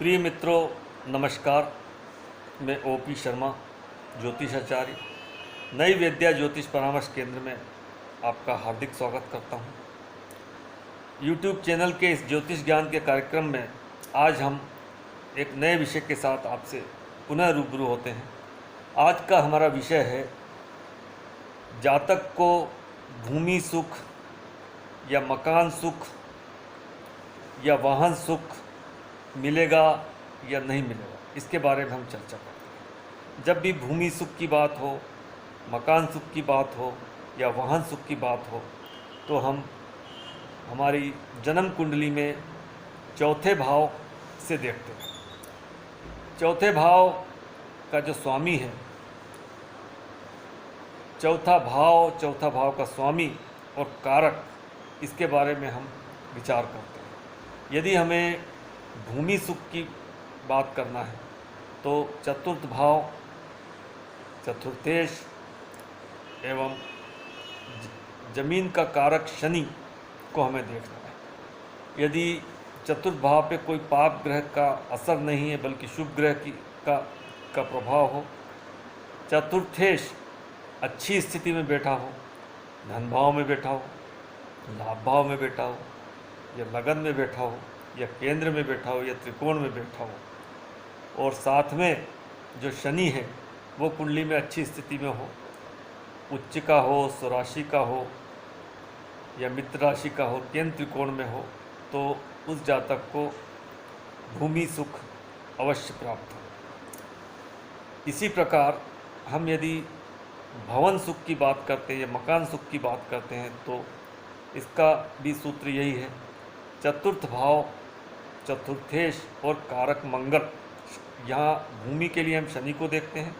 प्रिय मित्रों, नमस्कार। मैं ओपी शर्मा, ज्योतिषाचार्य, नई विद्या ज्योतिष परामर्श केंद्र में आपका हार्दिक स्वागत करता हूं। यूट्यूब चैनल के इस ज्योतिष ज्ञान के कार्यक्रम में आज हम एक नए विषय के साथ आपसे पुनः रूबरू होते हैं। आज का हमारा विषय है जातक को भूमि सुख या मकान सुख या वाहन सुख मिलेगा या नहीं मिलेगा, इसके बारे में हम चर्चा करते हैं। जब भी भूमि सुख की बात हो, मकान सुख की बात हो या वाहन सुख की बात हो, तो हम हमारी जन्म कुंडली में चौथे भाव से देखते हैं। चौथे भाव का जो स्वामी है, चौथा भाव का स्वामी और कारक, इसके बारे में हम विचार करते हैं। यदि हमें भूमि सुख की बात करना है तो चतुर्थ भाव, चतुर्थेश एवं जमीन का कारक शनि को हमें देखना है। यदि चतुर्थ भाव पे कोई पाप ग्रह का असर नहीं है बल्कि शुभ ग्रह का प्रभाव हो, चतुर्थेश अच्छी स्थिति में बैठा हो, धन भाव में बैठा हो, लाभ भाव में बैठा हो, या लगन में बैठा हो, या केंद्र में बैठा हो, या त्रिकोण में बैठा हो, और साथ में जो शनि है वो कुंडली में अच्छी स्थिति में हो, उच्च का हो, स्वराशि का हो, या मित्र राशि का हो, केंद्र त्रिकोण में हो, तो उस जातक को भूमि सुख अवश्य प्राप्त हो। इसी प्रकार हम यदि भवन सुख की बात करते हैं या मकान सुख की बात करते हैं तो इसका भी सूत्र यही है। चतुर्थ भाव, चतुर्थेश और कारक मंगल, यहाँ भूमि के लिए हम शनि को देखते हैं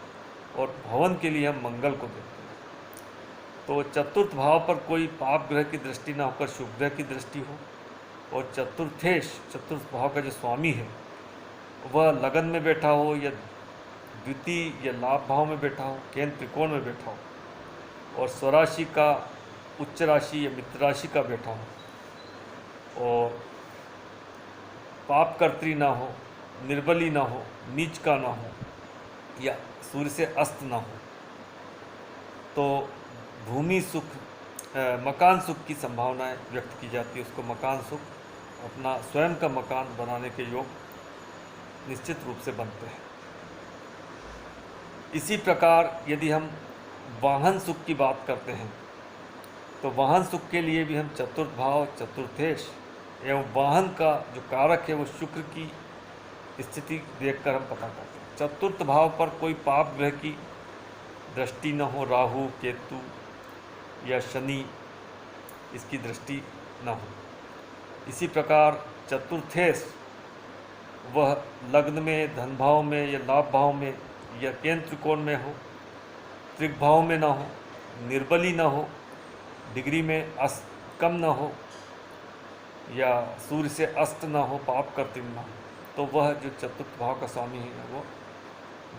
और भवन के लिए हम मंगल को देखते हैं। तो चतुर्थ भाव पर कोई पाप ग्रह की दृष्टि ना होकर शुभ ग्रह की दृष्टि हो, और चतुर्थेश, चतुर्थ भाव का जो स्वामी है वह लगन में बैठा हो, या द्वितीय या लाभ भाव में बैठा हो, केंद्र त्रिकोण में बैठा हो, और स्वराशि का, उच्च राशि या मित्र राशि का बैठा हो, और पापकर्त्री ना हो, निर्बली ना हो, नीच का ना हो, या सूर्य से अस्त ना हो, तो भूमि सुख, मकान सुख की संभावनाएं व्यक्त की जाती है। उसको मकान सुख, अपना स्वयं का मकान बनाने के योग निश्चित रूप से बनते हैं। इसी प्रकार यदि हम वाहन सुख की बात करते हैं तो वाहन सुख के लिए भी हम चतुर्थ भाव, चतुर्थेश एवं वाहन का जो कारक है वो शुक्र की स्थिति देखकर हम पता करते हैं। चतुर्थ भाव पर कोई पाप ग्रह की दृष्टि न हो, राहु, केतु या शनि इसकी दृष्टि न हो। इसी प्रकार चतुर्थेश वह लग्न में, धन भाव में या लाभ भाव में या केंद्र त्रिकोण में हो, त्रिक भाव में ना हो, निर्बली ना हो, डिग्री में कम ना हो, या सूर्य से अस्त ना हो, पाप कर्तव्य ना हो, तो वह जो चतुर्थ भाव का स्वामी है वो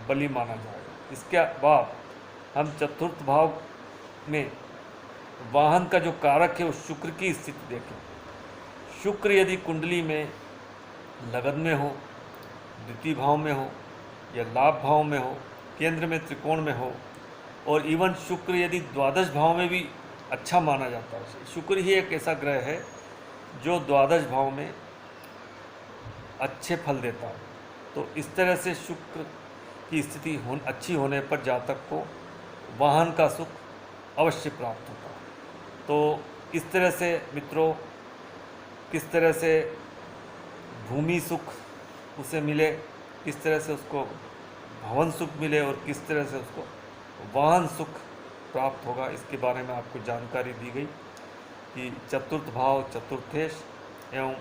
बली माना जाएगा। इसके बाद हम चतुर्थ भाव में वाहन का जो कारक है वो शुक्र की स्थिति देखें। शुक्र यदि कुंडली में लगन में हो, द्वितीय भाव में हो, या लाभ भाव में हो, केंद्र में, त्रिकोण में हो, और इवन शुक्र यदि द्वादश भाव में भी अच्छा माना जाता है। शुक्र ही एक ऐसा ग्रह है जो द्वादश भाव में अच्छे फल देता है। तो इस तरह से शुक्र की स्थिति अच्छी होने पर जातक को वाहन का सुख अवश्य प्राप्त होता है। तो इस तरह से मित्रों, किस तरह से भूमि सुख उसे मिले, किस तरह से उसको भवन सुख मिले और किस तरह से उसको वाहन सुख प्राप्त होगा, इसके बारे में आपको जानकारी दी गई कि चतुर्थ भाव, चतुर्थेश एवं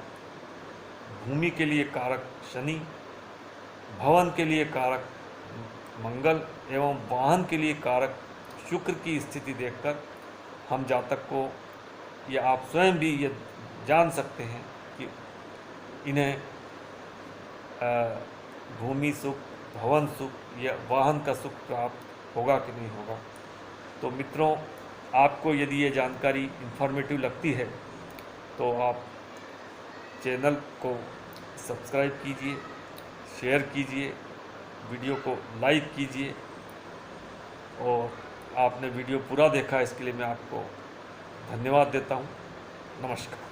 भूमि के लिए कारक शनि, भवन के लिए कारक मंगल एवं वाहन के लिए कारक शुक्र की स्थिति देखकर हम जातक को, या आप स्वयं भी ये जान सकते हैं कि इन्हें भूमि सुख, भवन सुख या वाहन का सुख प्राप्त होगा कि नहीं होगा। तो मित्रों, आपको यदि ये जानकारी इन्फॉर्मेटिव लगती है तो आप चैनल को सब्सक्राइब कीजिए शेयर कीजिए, वीडियो को लाइक कीजिए, और आपने वीडियो पूरा देखा इसके लिए मैं आपको धन्यवाद देता हूँ। नमस्कार।